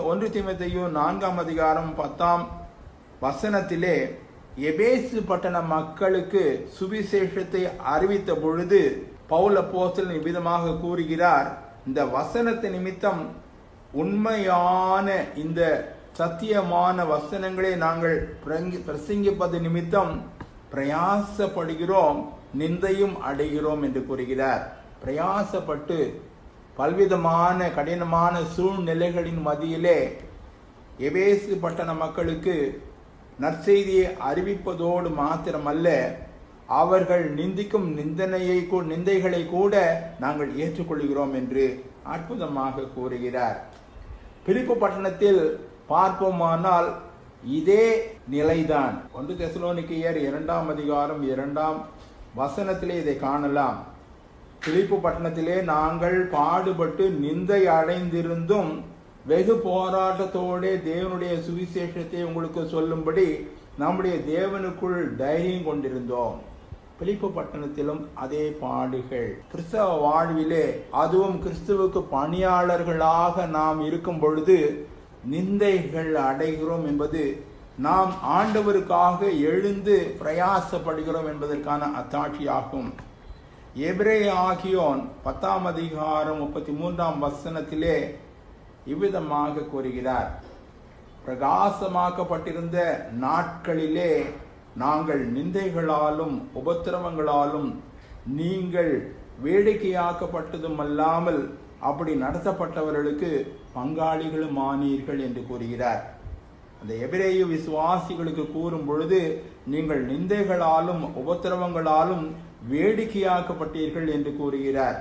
1 தீமோத்தேயு 4:10 எபேசு பட்டண மக்களுக்கு சுவிசேஷத்தை அறிவித்த பொழுது பவுல் அப்போஸ்தலன் இவ்விதமாக கூறுகிறார், இந்த வசனத்தை நிமித்தம் உண்மையான இந்த சத்தியமான வசனங்களை நாங்கள் பிரசங்கிப்பது நிமித்தம் பிரயாசப்படுகிறோம், நிந்தையும் அடைகிறோம் என்று கூறுகிறார். பிரயாசப்பட்டு பல்விதமான கடினமான சூழ்நிலைகளின் மத்தியிலே எபேசு பட்டண மக்களுக்கு நற்செய்தியை அறிவிப்பதோடு மாத்திரமல்ல, அவர்கள் நிந்திக்கும் நிந்தைகளை கூட நாங்கள் ஏற்றுக்கொள்கிறோம் என்று அற்புதமாக கூறுகிறார். பிலிப்பு பட்டணத்தில் பார்ப்போமானால் இதே நிலைதான். 1 தெசலோனிக்கேயர் 2:2 இதை காணலாம். பிலிப்பு பட்டணத்திலே நாங்கள் பாடுபட்டு நிந்தை அடைந்திருந்தும் வெகு போராட்டத்தோட தேவனுடைய சுவிசேஷத்தை உங்களுக்கு சொல்லும்படி நம்முடைய தேவனுக்குள் தைரியம் கொண்டிருந்தோம். பிலிப்பு பட்டணத்திலும் அதே பாடுகள். கிறிஸ்தவ வாழ்விலே, அதுவும் கிறிஸ்துவுக்கு பணியாளர்களாக நாம் இருக்கும் பொழுது நிந்தைகள் அடைகிறோம் என்பது நாம் ஆண்டவருக்காக எழுந்து பிரயாசப்படுகிறோம் என்பதற்கான அத்தாட்சியாகும். எபிரேய ஆகியோன் 10:33 இவ்விதமாக கூறுகிறார், பிரகாசமாக்கப்பட்டிருந்த நாட்களிலே நாங்கள் நிந்தைகளாலும் உபத்திரவங்களாலும் நீங்கள் வேடிக்கையாக்கப்பட்டதும் அல்லாமல் அப்படி நடத்தப்பட்டவர்களுக்கு பங்காளிகளும் ஆனீர்கள் என்று கூறுகிறார். அந்த எபிரேய விசுவாசிகளுக்கு கூறும் பொழுது நீங்கள் நிந்தைகளாலும் உபத்திரவங்களாலும் வேடிக்கையாக்கப்பட்டீர்கள் என்று கூறுகிறார்.